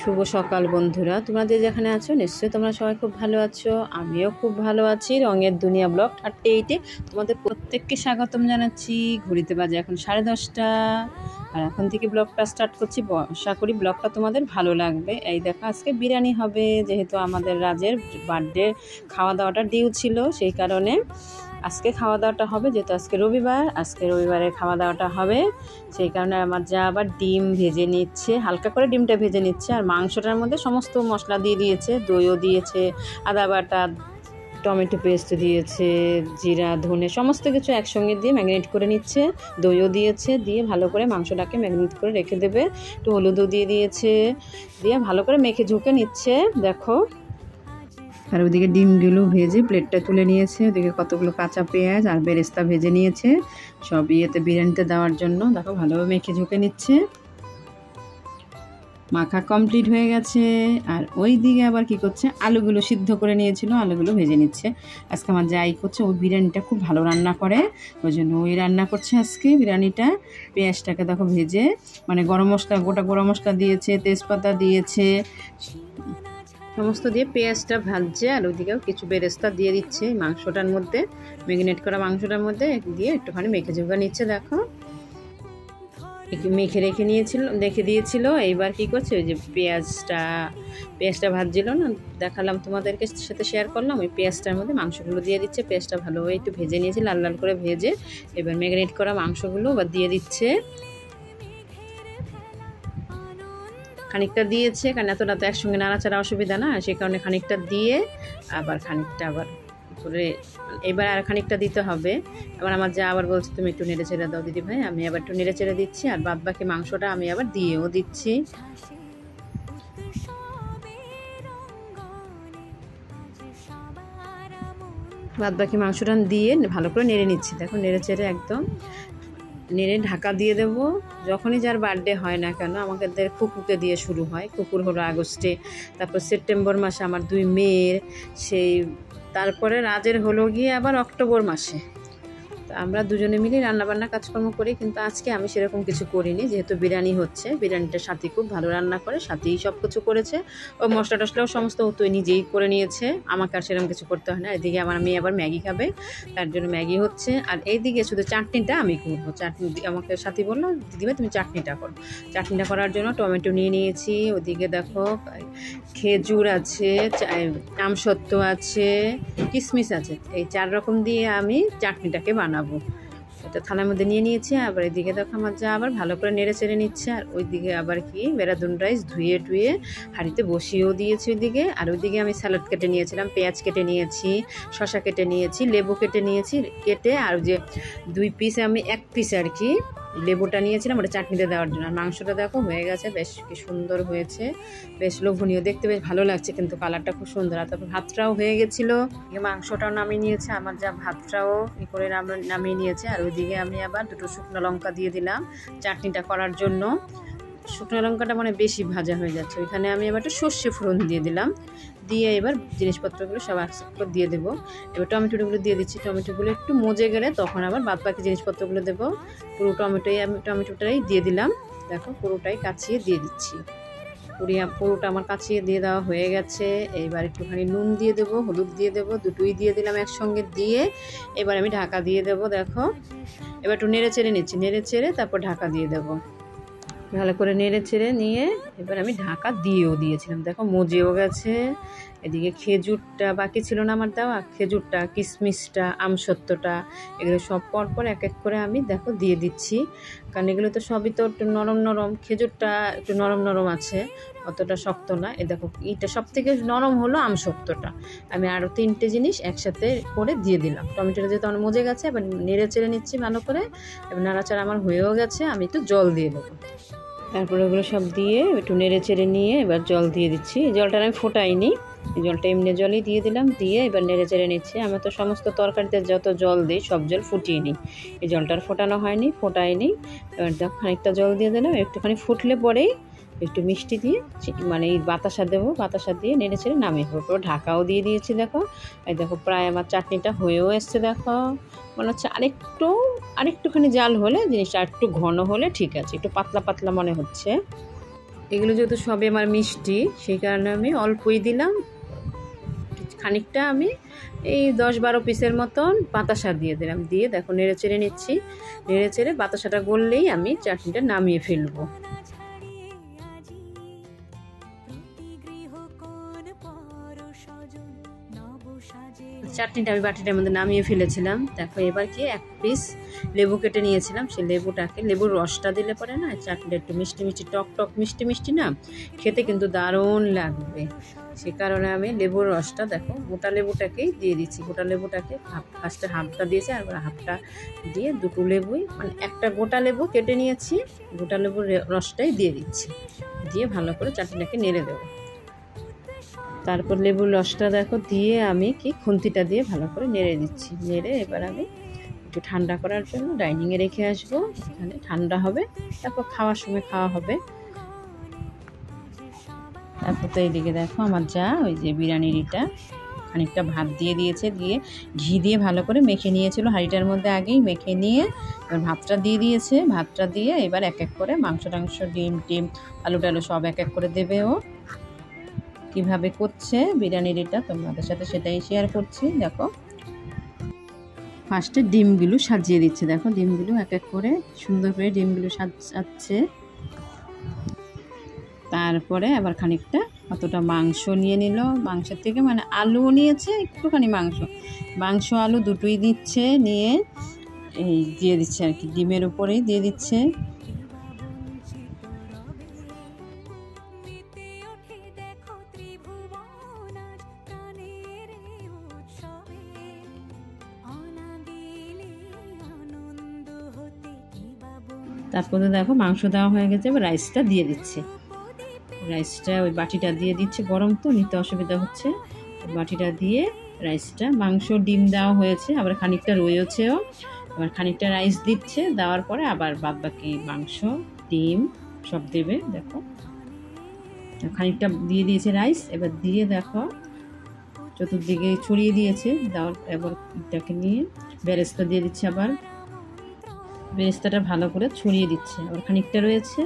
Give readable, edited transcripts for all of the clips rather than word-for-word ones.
শুভ সকাল বন্ধুরা, তোমরা যে যেখানে আছো নিশ্চয়ই তোমরা সবাই খুব ভালো আছো। আমিও খুব ভালো আছি। রঙের দুনিয়া ব্লগ 38-এ তোমাদের প্রত্যেককে স্বাগতম জানাচ্ছি। ঘড়িতে বাজে এখন 10:30, আর এখন থেকে ব্লগটা স্টার্ট করছি। আশা করি ব্লগটা তোমাদের ভালো লাগবে। এই দেখো, আজকে বিরিয়ানি হবে, যেহেতু আমাদের রাজের বার্থডে খাওয়া দাওয়াটা ডিউ ছিল, সেই কারণে আজকে খাওয়া দাওয়াটা হবে। যেহেতু আজকে রবিবার, আজকে রবিবারের খাওয়া দাওয়াটা হবে, সেই কারণে আমার যা আবার ডিম ভেজে নিচ্ছে, হালকা করে ডিমটা ভেজে নিচ্ছে। আর মাংসটার মধ্যে সমস্ত মশলা দিয়ে দিয়েছে, দইও দিয়েছে, আদা বাটা, টমেটো পেস্ট দিয়েছে, জিরা ধনে সমস্ত কিছু একসঙ্গে দিয়ে ম্যারিনেট করে নিচ্ছে। দইও দিয়েছে, দিয়ে ভালো করে মাংসটাকে ম্যারিনেট করে রেখে দেবে। একটু হলুদও দিয়ে দিয়েছে, দিয়ে ভালো করে মেখে ঝুঁকে নিচ্ছে। দেখো, আর ওদিকে ডিমগুলো ভেজে প্লেটটা তুলে নিয়েছে। ওদিকে কতগুলো কাঁচা পেঁয়াজ আর বেরেস্তা ভেজে নিয়েছে, সব ইয়েতে বিরিয়ানিতে দেওয়ার জন্য। দেখো, ভালোভাবে মেখে ঝুঁকে নিচ্ছে। মাখা কমপ্লিট হয়ে গেছে। আর ওই দিকে আবার কি করছে, আলুগুলো সিদ্ধ করে নিয়েছিল, আলুগুলো ভেজে নিচ্ছে। আজকে আমার যাই করছে, ওই বিরিয়ানিটা খুব ভালো রান্না করে, ওই জন্য ওই রান্না করছে আজকে বিরিয়ানিটা। পেঁয়াজটাকে দেখো ভেজে, মানে গরম মশলা, গোটা গরম মশলা দিয়েছে, তেজপাতা দিয়েছে, সমস্ত দিয়ে পেঁয়াজটা ভাজছে। আর ওইদিকেও কিছু বেরেস্তা দিয়ে দিচ্ছে মাংসটার মধ্যে, ম্যারিনেট করা মাংসটার মধ্যে দিয়ে একটুখানি মেখে ঝুঁকা নিচ্ছে। দেখো, মেখে রেখে দিয়েছিল। এইবার কি করছে, ওই যে পেঁয়াজটা ভাজছিল না, দেখালাম তোমাদেরকে, সাথে শেয়ার করলাম। ওই পেঁয়াজটার মধ্যে মাংসগুলো দিয়ে দিচ্ছে। পেঁয়াজটা ভালোভাবে একটু ভেজে নিয়েছে, লাল লাল করে ভেজে। এবার ম্যারিনেট করা মাংসগুলো আবার দিয়ে দিচ্ছে। খানিকটা দিয়েছে, কারণ এতটা তো একসঙ্গে নাড়াচাড়া অসুবিধা না, সেই কারণে খানিকটা দিয়ে খানিকটা করে এবার আর খানিকটা দিতে হবে। আবার আমার যা আবার বলছে, তুমি একটু নেড়ে চেড়ে দাও দিদি ভাই। আমি আবার একটু নেড়ে চেড়ে দিচ্ছি, আর বাদ বাকি মাংসটা আমি আবার দিয়েও দিচ্ছি। বাদ বাকি মাংসটা দিয়ে ভালো করে নেড়ে নিচ্ছি। দেখো, নেড়ে চেড়ে একদম নেড়ে ঢাকা দিয়ে দেব। যখনই যার বার্থডে হয় না কেন, আমাদের কুকুরকে দিয়ে শুরু হয়। কুকুর হলো আগস্টে, তারপর সেপ্টেম্বর মাসে আমার 2 মেয়ের, তারপরে রাজের হলো গিয়ে আবার অক্টোবর মাসে। তো আমরা দুজনে মিলে রান্নাবান্না কাজকর্ম করি, কিন্তু আজকে আমি সেরকম কিছু করিনি, যেহেতু বিরিয়ানি হচ্ছে। বিরিয়ানিটা সাথী খুব ভালো রান্না করে, সাথেই সব কিছু করেছে। ও মশলা টশলাও সমস্ত তুই নিজেই করে নিয়েছে, আমাকে আর সেরকম কিছু করতে হয় না। এদিকে আমার মেয়ে আবার ম্যাগি খাবে, তার জন্য ম্যাগি হচ্ছে। আর এইদিকে শুধু চাটনিটা আমি করবো। চাটনি আমাকে সাথী বললো, দিদিভাই তুমি চাটনিটা করো। চাটনিটা করার জন্য টমেটো নিয়ে নিয়েছি। ওদিকে দেখো, খেজুর আছে, আমসত্ত্ব আছে, কিশমিশ আছে, এই 4 রকম দিয়ে আমি চাটনিটাকে বানাবো। এটা থালার মধ্যে নিয়ে নিয়েছি। আবার এদিকে দেখো, আমার যা আবার ভালো করে নেড়ে চেড়ে নিচ্ছে। আর ওইদিকে আবার কি বেরাদুন রাইস ধুয়ে হাঁড়িতে বসিয়েও দিয়েছি ওইদিকে। আর ওইদিকে আমি স্যালাড কেটে নিয়েছিলাম, পেঁয়াজ কেটে নিয়েছি, শসা কেটে নিয়েছি, লেবু কেটে নিয়েছি, আর যে 2 পিস আমি 1 পিস আর কি লেবুটা নিয়েছিলাম ওটা চাটনিতে দেওয়ার জন্য। আর মাংসটা দেখো হয়ে গেছে, বেশ কি সুন্দর হয়েছে, বেশ লোভনীয় দেখতে, বেশ ভালো লাগছে, কিন্তু কালারটা খুব সুন্দর। আর তারপর ভাতটাও হয়ে গেছিলো, মাংসটাও নামিয়ে নিয়েছে, আমার যা ভাতটাও করে নামিয়ে নিয়েছে। আর ওইদিকে আমি আবার 2টো শুকনো লঙ্কা দিয়ে দিলাম চাটনিটা করার জন্য। শুকনো লঙ্কাটা মানে বেশি ভাজা হয়ে যাচ্ছে, ওইখানে আমি এবার একটু সর্ষে ফোড়ন দিয়ে দিলাম। দিয়ে এবার জিনিসপত্রগুলো সব একসাথে দিয়ে দেবো। এবার টমেটোগুলো দিয়ে দিচ্ছি। টমেটোগুলো একটু মজে গেলে তখন আবার বাদ বাকি জিনিসপত্রগুলো দেবো। পুরো আমি টমেটোটাই দিয়ে দিলাম। দেখো, পুরোটাই কাচিয়ে দিয়ে দিচ্ছি। পুরোটা আমার কাচিয়ে দিয়ে দেওয়া হয়ে গেছে। এইবার একটুখানি নুন দিয়ে দেবো, হলুদ দিয়ে দেবো, দুটোই দিয়ে দিলাম একসঙ্গে। দিয়ে এবার আমি ঢাকা দিয়ে দেবো। দেখো, এবার একটু নেড়ে চেড়ে নিচ্ছি, নেড়ে চেড়ে তারপর ঢাকা দিয়ে দেবো। ভালো করে নেড়ে চেড়ে নিয়ে এবার আমি ঢাকা দিয়েও দিয়েছিলাম। দেখো, মজেও গেছে। এদিকে খেজুরটা বাকি ছিল না আমার দেওয়া, খেজুরটা, কিশমিশটা, আমসত্ত্বটা, এগুলো সব পরপর এক এক করে আমি দেখো দিয়ে দিচ্ছি। কারণ এগুলো তো সবই তো একটু নরম নরম, খেজুরটা একটু নরম নরম আছে, অতটা শক্ত না। এই দেখো, এইটা সব থেকে নরম হলো আমসত্ত্বটা। আমি আরও 3টে জিনিস একসাথে করে দিয়ে দিলাম। টমেটোটা যেহেতু আমার মজে গেছে, এবার নেড়ে চেড়ে নিচ্ছি ভালো করে। এবার নাড়াচাড়া আমার হয়েও গেছে, আমি একটু জল দিয়ে দেবো। তারপরে ওগুলো সব দিয়ে একটু নেড়ে চেড়ে নিয়ে এবার জল দিয়ে দিচ্ছি। এই জলটা আমি ফোটাইনি, এই জলটা এমনি জলই দিয়ে দিলাম। দিয়ে এবার নেড়ে চেড়ে নিচ্ছি। আমি তো সমস্ত তরকারিতে যত জল দিই সব জল ফুটিয়ে নিই, এই জলটার ফোটানো হয়নি, ফোটাইনি। এবার দেখো, খানিকটা জল দিয়ে দিলাম। একটুখানি ফুটলে পরেই একটু মিষ্টি দিয়ে মানে এই বাতাসা দেবো, বাতাসা দিয়ে নেড়ে চেড়ে নামিয়ে দেবো। ঢাকাও দিয়ে দিয়েছি। দেখো, এই দেখো প্রায় আমার চাটনিটা হয়েও এসছে। দেখো, মনে হচ্ছে আরেকটুখানি জাল হলে, জিনিসটা একটু ঘন হলে ঠিক আছে, একটু পাতলা পাতলা মনে হচ্ছে। এগুলো যেহেতু সবই আমার মিষ্টি, সেই কারণে আমি অল্পই দিলাম। খানিকটা আমি এই 10-12 পিসের মতন বাতাসা দিয়ে দিলাম, দিয়ে দেখো নেড়ে চেড়ে নিচ্ছি। নেড়ে চেড়ে বাতাসাটা গললেই আমি চাটনিটা নামিয়ে ফেলবো। চাটনিটা আমি বাটিটার মধ্যে নামিয়ে ফেলেছিলাম। দেখো এবার কি 1 পিস লেবু কেটে নিয়েছিলাম, সেই লেবুর রসটা দিলে পরে না চাটনিটা একটু মিষ্টি মিষ্টি, টক টক মিষ্টি মিষ্টি না, খেতে কিন্তু দারুণ লাগবে। সে কারণে আমি লেবুর রসটা দেখো গোটা লেবুটাকেই দিয়ে দিচ্ছি। গোটা লেবুটাকে ফার্স্টে হাফটা দিয়েছি, আর হাফটা দিয়ে দুটো লেবুই, মানে একটা গোটা লেবু কেটে নিয়েছি, গোটা লেবুর রসটাই দিয়ে দিচ্ছি। দিয়ে ভালো করে চাটনিটাকে নেড়ে দেবো। তারপর লেবুর রসটা দেখো দিয়ে আমি খুন্তিটা দিয়ে ভালো করে নেড়ে দিচ্ছি। নেড়ে এবার আমি একটু ঠান্ডা করার জন্য ডাইনিংয়ে রেখে আসবো, এখানে ঠান্ডা হবে, তারপর খাওয়ার সময় খাওয়া হবে। তারপর তো এইদিকে দেখো আমার যা ওই যে বিরিয়ানিটা খানিকটা ভাত দিয়ে দিয়েছে, দিয়ে ঘি দিয়ে ভালো করে মেখে নিয়েছিল হাঁড়িটার মধ্যে, আগেই মেখে নিয়ে এবার ভাতটা দিয়ে দিয়েছে। ভাতটা দিয়ে এবার এক এক করে মাংস টাংস, ডিম টিম, আলু টালু সব এক এক করে দেবে। ও কীভাবে করছে বিরিয়ানিটা তোমাদের সাথে সেটাই শেয়ার করছি। দেখো ফার্স্টে ডিমগুলো সাজিয়ে দিচ্ছে, দেখো ডিমগুলো এক এক করে সুন্দর করে ডিমগুলো সাজাচ্ছে। তারপরে আবার খানিকটা কতটা মাংস নিয়ে নিল, মাংসের থেকে মানে আলুও নিয়েছে একটুখানি, মাংস আলু দুটোই দিচ্ছে, নিয়ে এই দিয়ে দিচ্ছে আর কি, ডিমের উপরেই দিয়ে দিচ্ছে। তারপরে দেখো মাংস দেওয়া হয়ে গেছে, এবার রাইসটা দিয়ে দিচ্ছে। রাইসটা ওই বাটিটা দিয়ে দিচ্ছে, গরম তো নিতে অসুবিধা হচ্ছে। বাটিটা দিয়ে রাইসটা, মাংস ডিম দেওয়া হয়েছে, আবার খানিকটা রয়েছেও, আবার খানিকটা রাইস দিচ্ছে। দেওয়ার পরে আবার বাদ বাকি মাংস ডিম সব দেবে। দেখো খানিকটা দিয়ে দিয়েছে রাইস, এবার দিয়ে দেখো চতুর্দিকে ছড়িয়ে দিয়েছে। দেওয়ার এবার এটাকে নিয়ে বেরেস্তা দিয়ে দিচ্ছে, আবার বেরেস্তাটা ভালো করে ছড়িয়ে দিচ্ছে। আবার খানিকটা রয়েছে,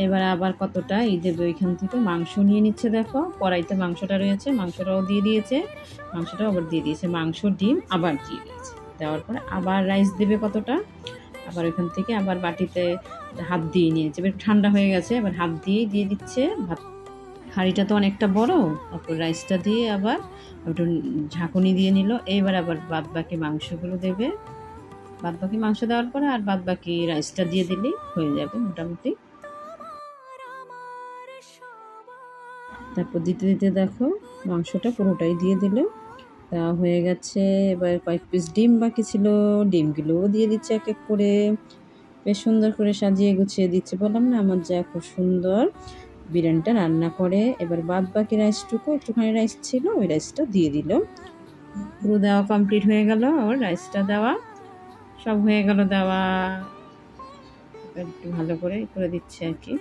এবার আবার কতটা এই দেবে, ওইখান থেকে মাংস নিয়ে নিচ্ছে। দেখো কড়াইতে মাংসটা রয়েছে, মাংসটাও দিয়ে দিয়েছে, মাংসটাও আবার দিয়ে দিয়েছে, মাংস ডিম আবার দিয়ে দিয়েছে। দেওয়ার পরে আবার রাইস দেবে কতটা, আবার ওইখান থেকে আবার বাটিতে হাত দিয়ে নিয়েছে। এবার ঠান্ডা হয়ে গেছে, এবার হাত দিয়েই দিয়ে দিচ্ছে ভাত। হাঁড়িটা তো অনেকটা বড়, তারপর রাইসটা দিয়ে আবার একটু ঝাঁকুনি দিয়ে নিল। এইবার আবার বাদ বাকি মাংসগুলো দেবে, বাদ বাকি মাংস দেওয়ার পরে আর বাদ বাকি রাইসটা দিয়ে দিলেই হয়ে যাবে মোটামুটি। তারপর দিতে দিতে দেখো মাংসটা পুরোটাই দিয়ে দিল, দেওয়া হয়ে গেছে। এবার কয়েক পিস ডিম বাকি ছিল, ডিমগুলোও দিয়ে দিচ্ছে এক এক করে, বেশ সুন্দর করে সাজিয়ে গুছিয়ে দিচ্ছে। বললাম না আমার যা খুব সুন্দর বিরিয়ানিটা রান্না করে। এবার বাদ বাকি রাইসটুকু, একটুখানি রাইস ছিল, ওই রাইসটা দিয়ে দিল। পুরো দেওয়া কমপ্লিট হয়ে গেল, আর রাইসটা দেওয়া সব হয়ে গেল দেওয়া। একটু ভালো করে করে দিচ্ছে আর কি।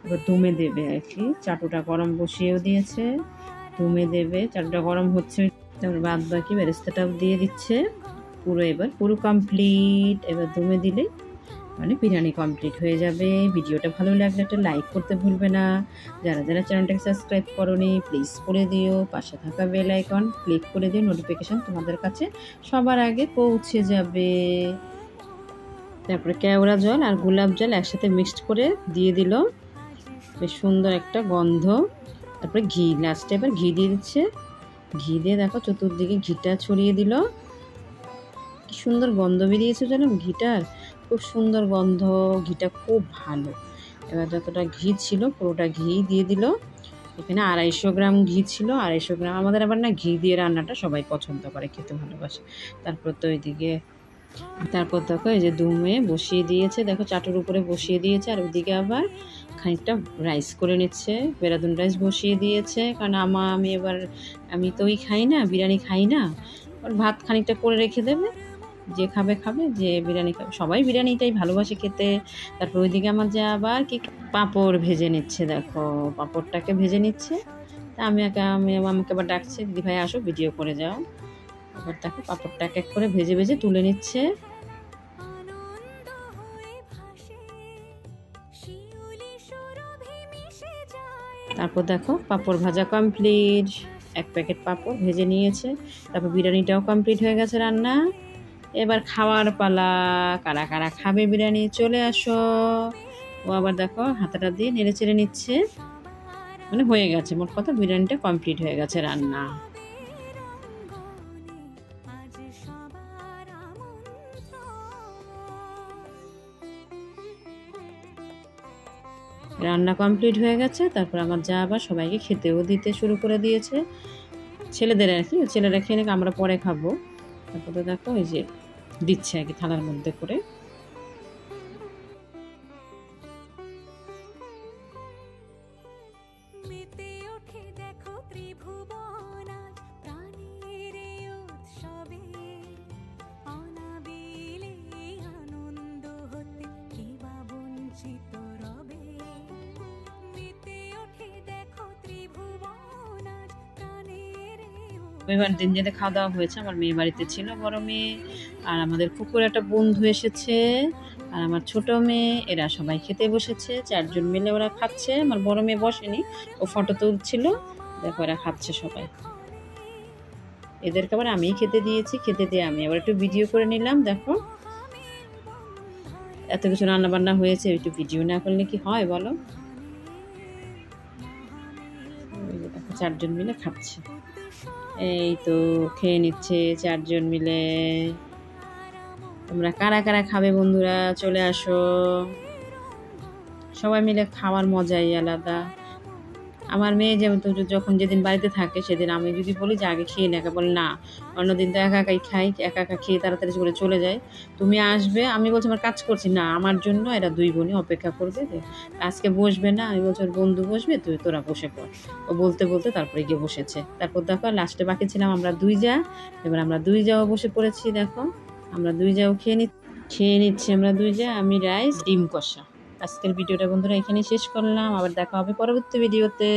এবার দমে দেবে আর কি, চাটুটা গরম বসিয়েও দিয়েছে, দমে দেবে, চাটুটা গরম হচ্ছে। তারপর বাদ বাকি বেরেস্তাটাও দিয়ে দিচ্ছে। এবার পুরো কমপ্লিট। এবার দমে দিলে মানে বিরিয়ানি কমপ্লিট হয়ে যাবে। ভিডিওটা ভালো লাগলে একটা লাইক করতে ভুলবে না। যারা যারা চ্যানেলটাকে সাবস্ক্রাইব করোনি প্লিজ করে দিও, পাশে থাকা বেল আইকন ক্লিক করে দিও, নোটিফিকেশান তোমাদের কাছে সবার আগে পৌঁছে যাবে। তারপরে কেওড়া জল আর গোলাপ জল একসাথে মিক্সড করে দিয়ে দিল, বেশ সুন্দর একটা গন্ধ। তারপরে ঘি, লাস্টে এবার ঘি দিয়ে দিচ্ছে। ঘি দিয়ে দেখো চতুর্দিকে ঘিটা ছড়িয়ে দিল, কি সুন্দর গন্ধ বেরিয়েছে জানো ঘিটার, খুব সুন্দর গন্ধ, ঘিটা খুব ভালো। এবার যতটা ঘি ছিল পুরোটা ঘি দিয়ে দিল। এখানে 250 গ্রাম ঘি ছিল, 250 গ্রাম। আমাদের আবার না ঘি দিয়ে রান্নাটা সবাই পছন্দ করে, খেতে ভালোবাসে। তারপর তো ওইদিকে তারপর দেখো এই যে দমে বসিয়ে দিয়েছে, দেখো চাটুর উপরে বসিয়ে দিয়েছে, আর ওইদিকে আবার খানিকটা রাইস করে নিচ্ছে, বেরাদুন রাইস বসিয়ে দিয়েছে। কারণ আমি তো ওই খাই না, বিরিয়ানি খাই না, ভাত খানিকটা করে রেখে দেবে, যে খাবে খাবে, যে বিরিয়ানি খাবে, সবাই বিরিয়ানিটাই ভালোবাসে খেতে। তারপর ওইদিকে আমার যা আবার পাঁপড় ভেজে নিচ্ছে, দেখো পাঁপড়টাকে ভেজে নিচ্ছে। তা আমাকে আবার ডাকছে, দিদি ভাই আসো ভিডিও করে যাও। এবার দেখো পাঁপড়টা এক এক করে ভেজে ভেজে তুলে নিচ্ছে। তারপর দেখো পাঁপড় ভাজা কমপ্লিট, 1 প্যাকেট পাঁপড় ভেজে নিয়েছে। তারপর বিরিয়ানিটাও কমপ্লিট হয়ে গেছে রান্না। এবার খাওয়ার পালা, কারা কারা খাবে বিরিয়ানি চলে আসো। ও আবার দেখো হাতাটা দিয়ে নেড়ে চেড়ে নিচ্ছে, মানে হয়ে গেছে, মোট কথা বিরিয়ানিটা কমপ্লিট হয়ে গেছে রান্না। রান্না কমপ্লিট হয়ে গেছে। তারপর আমার যা আবার সবাইকে খেতেও দিতে শুরু করে দিয়েছে, ছেলেদের আর কি। ছেলেরা খেয়ে নাকি আমরা পরে খাবো। তারপর তো দেখো এই যে দিচ্ছে আর কি থালার মধ্যে করে। রবিবার দিন যেতে খাওয়া দাওয়া হয়েছে, আমার মেয়ে বাড়িতে ছিল, বড় মেয়ে আর আমাদের কুকুর একটা বন্ধু এসেছে আর আমার ছোট মেয়ে, এরা সবাই খেতে বসেছে। 4 জন মিলে ওরা খাচ্ছে। আমার বড় মেয়ে বসেনি, ও ফটো তুলছিল। দেখো এরা খাচ্ছে সবাই। এদেরকে আবার আমিই খেতে দিয়েছি, খেতে দিয়ে আমি আবার একটু ভিডিও করে নিলাম। দেখো এত কিছু রান্না বান্না হয়েছে, একটু ভিডিও না করলে কি হয় বলো। দেখো 4 জন মিলে খাচ্ছে, এই তো খেয়ে নিচ্ছে 4 জন মিলে। তোমরা কারা কারা খাবে বন্ধুরা চলে আসো। সবাই মিলে খাওয়ার মজাই আলাদা। আমার মেয়ে যখন যেদিন বাড়িতে থাকে সেদিন আমি যদি বলি যে আগে খেয়ে নেকা, বলে না, অন্যদিন তো একা একাই খাই, একা একা খেয়ে তাড়াতাড়ি করে চলে যায়। তুমি আসবে, আমি বলছি আমার কাজ করছি না, আমার জন্য এরা 2 বোনই অপেক্ষা করবে, আজকে বসবে না। আমি বলছি ওর বন্ধু বসবে, তোরা বসে পড়। ও বলতে বলতে তারপরে গিয়ে বসেছে। তারপর দেখো লাস্টে বাকি ছিলাম আমরা 2 জা। এবার আমরা 2 জাও বসে পড়েছি। দেখো আমরা 2 জাও খেয়ে নিচ্ছি আমরা 2 জা। আমি রাইস ডিম কষা। আজকের ভিডিওটা বন্ধুরা এখানেই শেষ করলাম, আবার দেখা হবে পরবর্তী ভিডিওতে।